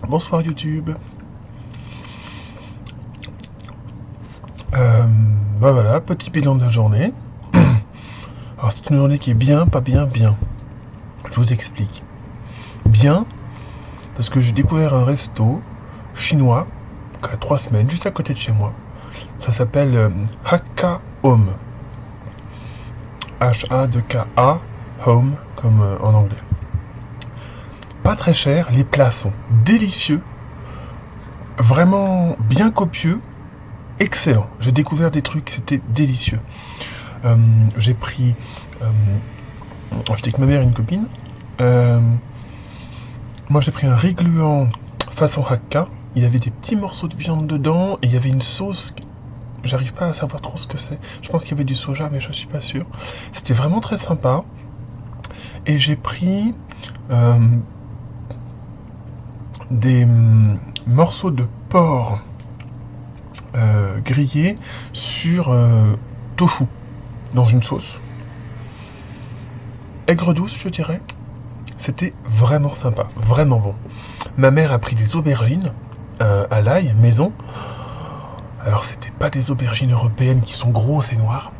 Bonsoir YouTube. Voilà, petit bilan de la journée. Alors c'est une journée qui est bien, pas bien, bien. Je vous explique. Bien, parce que j'ai découvert un resto chinois, il y a 3 semaines, juste à côté de chez moi. Ça s'appelle Hakka Home. H-A-2-K-A, Home, comme en anglais. Pas très cher, les plats sont délicieux, vraiment bien copieux, excellent. J'ai découvert des trucs, c'était délicieux. J'ai pris, j'étais avec ma mère et une copine. Moi j'ai pris un riz gluant façon Hakka. Il y avait des petits morceaux de viande dedans et il y avait une sauce. J'arrive pas à savoir trop ce que c'est. Je pense qu'il y avait du soja, mais je suis pas sûr. C'était vraiment très sympa. Et j'ai pris des morceaux de porc grillés sur tofu dans une sauce aigre douce, je dirais. C'était vraiment sympa, vraiment bon. Ma mère a pris des aubergines à l'ail maison. Alors c'était pas des aubergines européennes qui sont grosses et noires.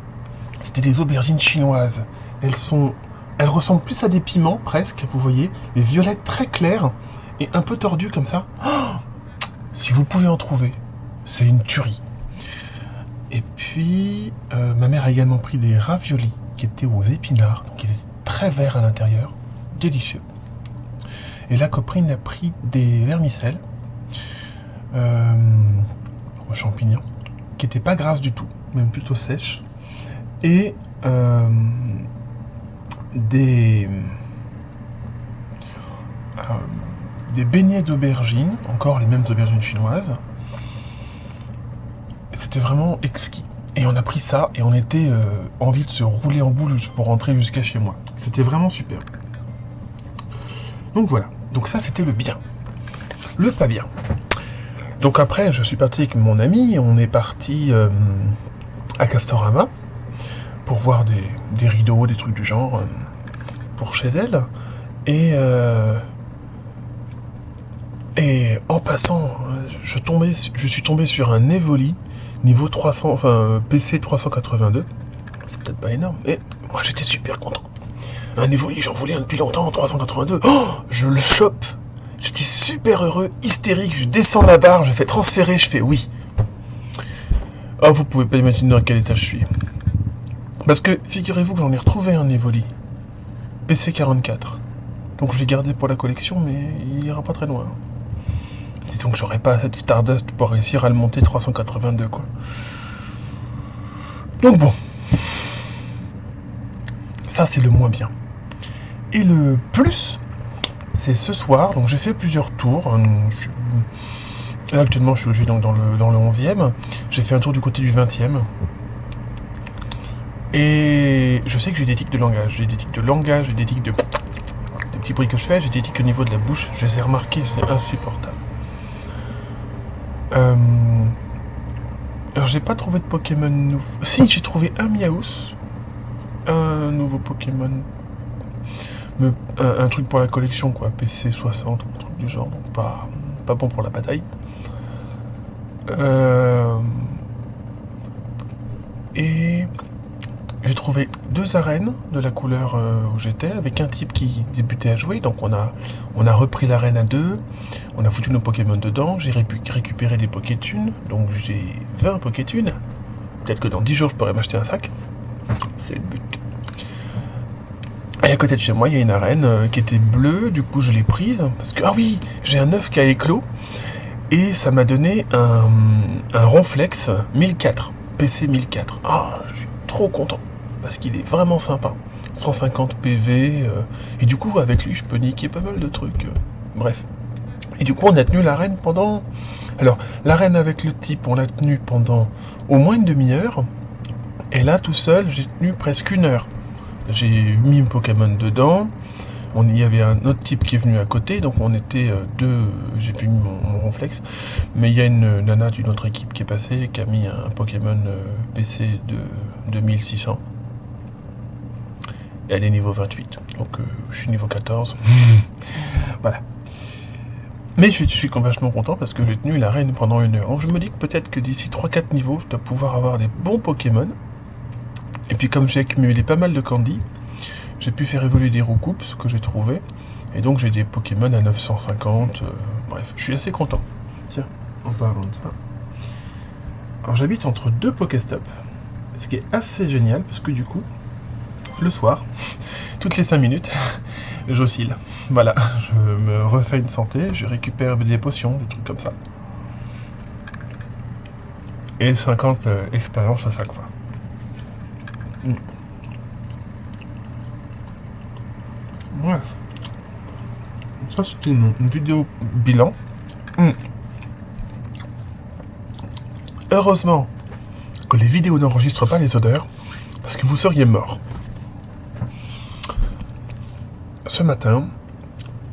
C'était des aubergines chinoises. Elles ressemblent plus à des piments presque, vous voyez, les violettes très claires et un peu tordues comme ça. Oh, si vous pouvez en trouver, c'est une tuerie. Et puis ma mère a également pris des raviolis qui étaient aux épinards, donc ils étaient très verts à l'intérieur, délicieux. Et la copine a pris des vermicelles aux champignons, qui n'étaient pas grasses du tout, même plutôt sèches, et des beignets d'aubergines, encore les mêmes aubergines chinoises. C'était vraiment exquis. Et on a pris ça et on était envie de se rouler en boule pour rentrer jusqu'à chez moi. C'était vraiment super. Donc voilà. Donc ça c'était le bien. Le pas bien. Donc après je suis parti avec mon ami. On est parti à Castorama pour voir des rideaux, des trucs du genre pour chez elle. Et en passant, je suis tombé sur un Evoli niveau 300, enfin PC 382. C'est peut-être pas énorme, mais moi j'étais super content. Un Evoli, j'en voulais un depuis longtemps, 382. Oh, je le chope. J'étais super heureux, hystérique. Je descends la barre, je fais transférer, je fais oui. Oh, vous pouvez pas imaginer dans quel état je suis. Parce que figurez-vous que j'en ai retrouvé un Evoli PC 44. Donc je l'ai gardé pour la collection, mais il ira pas très loin. Disons que j'aurais pas cette Stardust pour réussir à le monter 382 quoi. Donc bon. Ça c'est le moins bien. Et le plus, c'est ce soir. Donc j'ai fait plusieurs tours. Là actuellement je suis donc dans le 11e. J'ai fait un tour du côté du 20e. Et je sais que j'ai des tics de langage. J'ai des tics de langage, j'ai des tics de... Des petits bruits que je fais, j'ai des tics au niveau de la bouche. Je les ai remarqués, c'est insupportable. Alors j'ai pas trouvé de Pokémon nouveau. Si, j'ai trouvé un Miaus, un nouveau Pokémon, un truc pour la collection quoi, PC 60 ou un truc du genre, donc pas bon pour la bataille. Et j'ai trouvé 2 arènes de la couleur où j'étais, avec un type qui débutait à jouer, donc on a repris l'arène à 2, on a foutu nos Pokémon dedans, j'ai récupéré des Pokétunes, donc j'ai 20 Pokétunes, peut-être que dans 10 jours je pourrais m'acheter un sac, c'est le but. Et à côté de chez moi il y a une arène qui était bleue, du coup je l'ai prise, parce que, ah oui, j'ai un œuf qui a éclos, et ça m'a donné un Ronflex 1004, PC 1004, ah, je suis trop content. Parce qu'il est vraiment sympa. 150 PV, et du coup avec lui je peux niquer pas mal de trucs. Bref. Et du coup on a tenu l'arène pendant... Alors l'arène avec le type on l'a tenu pendant au moins une demi-heure. Et là tout seul j'ai tenu presque 1 heure. J'ai mis un Pokémon dedans. Il y avait un autre type qui est venu à côté, donc on était deux. J'ai mis mon Ronflex. Mais il y a une nana d'une autre équipe qui est passée, qui a mis un Pokémon PC de 2600. Elle est niveau 28, donc je suis niveau 14. Voilà. Mais je suis vachement content parce que j'ai tenu l'arène pendant 1 heure. Donc je me dis que peut-être que d'ici 3-4 niveaux, je dois pouvoir avoir des bons Pokémon. Et puis comme j'ai accumulé pas mal de candy, j'ai pu faire évoluer des roucoupes, ce que j'ai trouvé. Et donc j'ai des Pokémon à 950. Bref, je suis assez content. Tiens, en parlant de ça. Alors j'habite entre 2 Pokéstop. Ce qui est assez génial parce que du coup, le soir, toutes les 5 minutes, j'oscille. Voilà, je me refais une santé, je récupère des potions, des trucs comme ça. Et 50 expériences à chaque fois. Bref. Ça c'était une vidéo bilan. Heureusement que les vidéos n'enregistrent pas les odeurs, parce que vous seriez mort. Ce matin,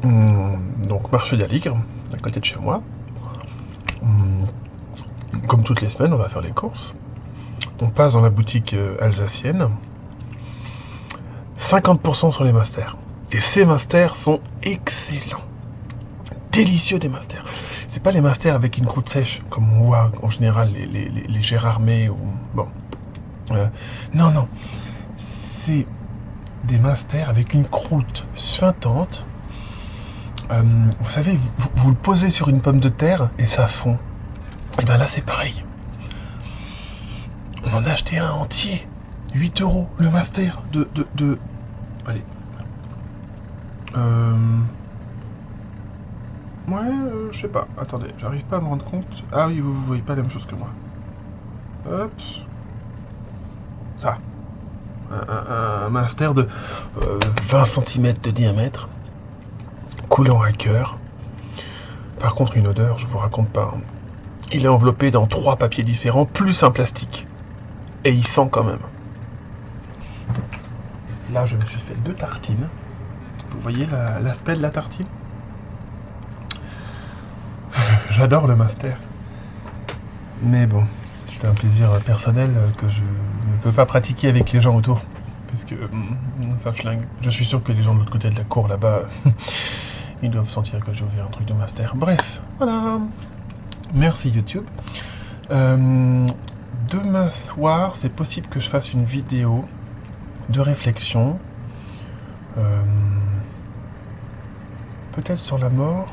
donc marché d'Aligre, à côté de chez moi, comme toutes les semaines, on va faire les courses. On passe dans la boutique alsacienne. 50% sur les masters. Et ces masters sont excellents. Délicieux des masters. C'est pas les masters avec une croûte sèche, comme on voit en général les Gérardmer ou... Bon. Non, non. C'est des masters avec une croûte suintante. Vous savez, vous le posez sur une pomme de terre et ça fond. Et bien là, c'est pareil. On en a acheté un entier. 8 € le master de... Allez. Ouais, je sais pas. Attendez, j'arrive pas à me rendre compte. Ah oui, vous voyez pas la même chose que moi. Hop. Ça. Un master de 20 cm de diamètre. Coulant à cœur. Par contre, une odeur, je vous raconte pas. Il est enveloppé dans 3 papiers différents, plus un plastique. Et il sent quand même. Là, je me suis fait 2 tartines. Vous voyez l'aspect de la tartine? J'adore le master. Mais bon, c'est un plaisir personnel que je ne peux pas pratiquer avec les gens autour. Parce que ça flingue. Je suis sûr que les gens de l'autre côté de la cour, là-bas, ils doivent sentir que j'ai ouvert un truc de master. Bref, voilà. Merci YouTube. Demain soir, c'est possible que je fasse une vidéo de réflexion. Peut-être sur la mort.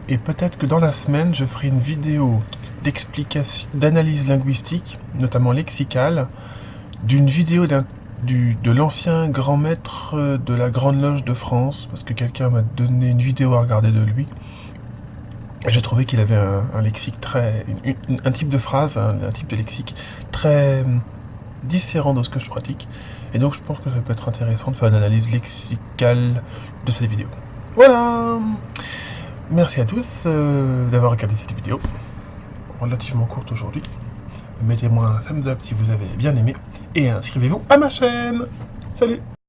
Et peut-être que dans la semaine, je ferai une vidéo d'explication, d'analyse linguistique, notamment lexicale, d'une vidéo de l'ancien grand maître de la Grande Loge de France, parce que quelqu'un m'a donné une vidéo à regarder de lui. Et j'ai trouvé qu'il avait un lexique très... un type de phrase, un type de lexique très différent de ce que je pratique. Et donc je pense que ça peut être intéressant de faire une analyse lexicale de cette vidéo. Voilà! Merci à tous d'avoir regardé cette vidéo, relativement courte aujourd'hui. Mettez-moi un thumbs up si vous avez bien aimé, et inscrivez-vous à ma chaîne. Salut!